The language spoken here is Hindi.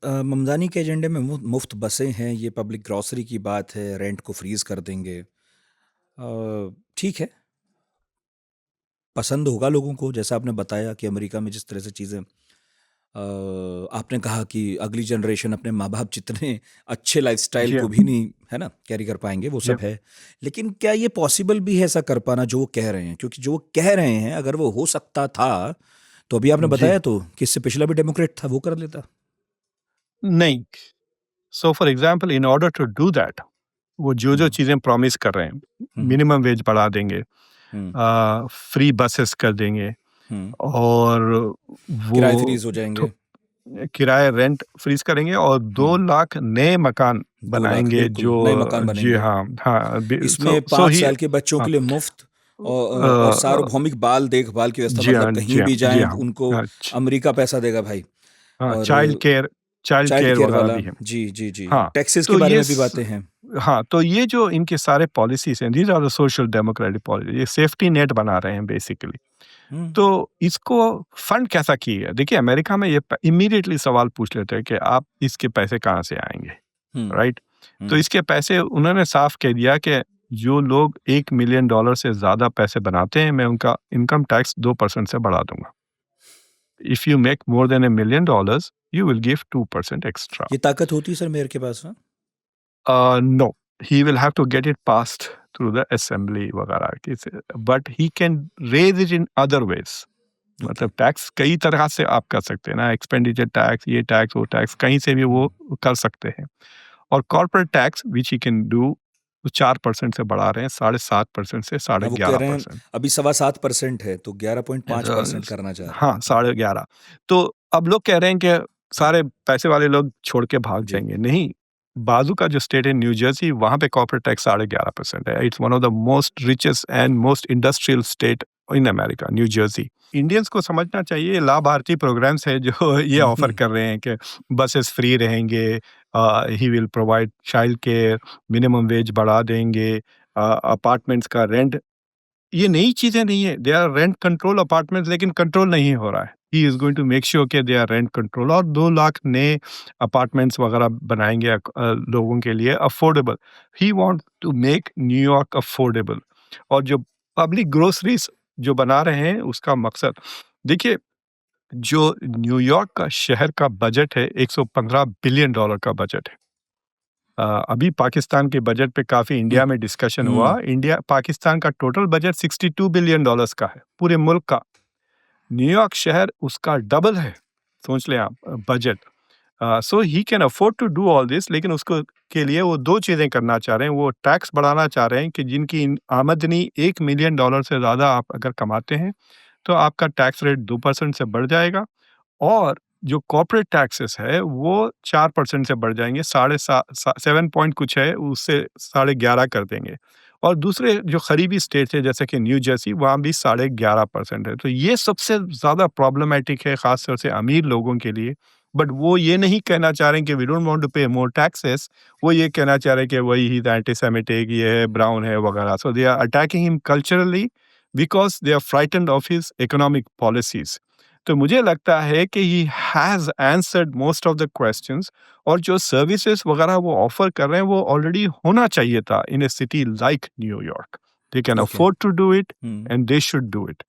ममदानी के एजेंडे में मुफ्त बसें हैं, ये पब्लिक ग्रॉसरी की बात है, रेंट को फ्रीज कर देंगे। ठीक है, पसंद होगा लोगों को, जैसा आपने बताया कि अमेरिका में जिस तरह से चीज़ें, आपने कहा कि अगली जनरेशन अपने माँ बाप जितने अच्छे लाइफस्टाइल जी को हाँ, भी नहीं, है ना, कैरी कर पाएंगे, वो जी सब हाँ, है। लेकिन क्या ये पॉसिबल भी है ऐसा कर पाना जो वो कह रहे हैं? क्योंकि जो वो कह रहे हैं, अगर वो हो सकता था तो अभी आपने जी बताया तो कि इससे पिछला भी डेमोक्रेट था, वो कर लेता। नहीं। So for example, in order to do that, वो जो जो हम्म, चीज़ें प्रॉमिस कर रहे हैं, हम्म, मिनिमम वेज बढ़ा देंगे, हम्म, फ्री बसेस कर देंगे, हम्म। और किराए वो फ्रीज हो थो- जाएंगे। किराए रेंट फ्रीज करेंगे, और 2 लाख नए मकान 2 लाख बनाएंगे बिल्कुल जो, नए मकान जी बनेंगे। हाँ, हाँ, इसमें सो पाँच ही, साल के बच्चों हाँ, के लिए मुफ्त और अ, सार्वभौमिक बाल देखभाल की व्यवस्था, जी मतलब हाँ, जी कहीं हाँ, भी जी जाएं हाँ, उनको अच्छा, अमेरिका पैसा देगा भाई। हाँ, और चाइल्ड चाइल्ड केयर केयर वगैरह वाला, भी है। जी जी जी, हाँ, टैक्सेस के तो बारे ये में भी बातें हैं। हाँ, तो ये जो इनके सारे पॉलिसीज़ हैं, these are the social democratic policy, ये सेफ्टी नेट बना रहे हैं बेसिकली। हम्म, तो इसको फंड कैसा किए? देखिए, अमेरिका में ये प इमीडिएटली सवाल पूछ लेते हैं कि आप इसके पैसे कहाँ से आएँगे, हम्म, राइट? तो हम्म। इसके पैसे उन्होंने साफ कह दिया कि जो लोग $1 मिलियन से ज़्यादा पैसे बनाते हैं, मैं उनका इनकम टैक्स 2% से बढ़ा दूँगा। If you make more than $1 million, you will give 2% extra. ये ताकत होती है सर मेयर के पास, हाँ? No, he will have to get it passed through the assembly वगैरह किसी, but he can raise it in other ways. Okay. मतलब टैक्स कई तरह से आप कर सकते हैं ना, एक्सपेंडिचर टैक्स, ये टैक्स, वो टैक्स, कहीं से भी वो हम्म। कर सकते हैं। और corporate tax which he can do, वो 4% से बढ़ा रहे हैं, 7.5% से साढ़े अब वो कह ग्यारह रहे हैं परसेंट अभी 7.25% है, तो 11.5% अ, करना चाह रहे हैं। हाँ, 11.5। तो अब लोग कह रहे हैं कि सारे पैसे वाले लोग छोड़ के भाग जी। जाएँगे। नहीं, बाजू का जो स्टेट है न्यू जर्सी, वहाँ पे कॉर्पोरेट टैक्स 11.5% है। It's one of the most richest and most industrial state in America, new Jersey. Indians को समझना चाहिए, लाभार्थी प्रोग्राम्स है जो ये ऑफर कर रहे हैं कि बसेस फ्री रहेंगे, he will provide child care, minimum wage बढ़ा देंगे, अपार्टमेंट्स का रेंट, ये नई चीज़ें नहीं है, they are rent control apartments, लेकिन कंट्रोल नहीं हो रहा है। He is going to make sure कि दे आर रेंट कंट्रोल, और 2 लाख नए अपार्टमेंट्स वगैरह बनाएँगे लोगों के लिए affordable. He want to make New York affordable. और जो पब्लिक ग्रोसरीज़ जो बना रहे हैं, उसका मकसद, देखिए, जो न्यूयॉर्क का शहर का बजट है, $115 बिलियन का बजट है। अभी पाकिस्तान के बजट पे काफ़ी हम्म, इंडिया में डिस्कशन हम्म। हुआ। इंडिया पाकिस्तान का टोटल बजट $62 बिलियन का है, पूरे मुल्क का। न्यूयॉर्क शहर उसका डबल है, सोच लें आप, budget. So he can afford to do all this, लेकिन उसको के लिए वो 2 चीज़ें करना चाह रहे हैं। वो टैक्स बढ़ाना चाह रहे हैं कि जिनकी आमदनी $1 मिलियन से ज़्यादा आप अगर कमाते हैं, तो आपका टैक्स रेट 2% से बढ़ जाएगा, और जो कॉर्पोरेट टैक्सेस है वो 4% से बढ़ जाएँगे, साढ़े सा सा 7 पॉइंट कुछ है, उससे 11.5 कर देंगे। और दूसरे जो करीबी स्टेट्स हैं जैसे कि न्यू जर्सी, वहाँ भी 11.5% है। तो ये सबसे ज़्यादा प्रॉब्लमैटिक है, ख़ास तौर से अमीर लोगों के लिए। बट वो ये नहीं कहना चाह रहे हैं कि वी डोंट वांट टू पे मोर टैक्सेस, वो ये कहना चाह रहे हैं कि वही ही इज़ एंटी-सेमिटिक, ये है, ब्राउन है वगैरह। So they are attacking him culturally because they are frightened of his economic policies. तो मुझे लगता है कि he has answered most of the questions, और जो सर्विसेज वगैरह वो ऑफर कर रहे हैं, वो ऑलरेडी होना चाहिए था in a city like New York. They can okay. Afford to do it, hmm. And they should do it.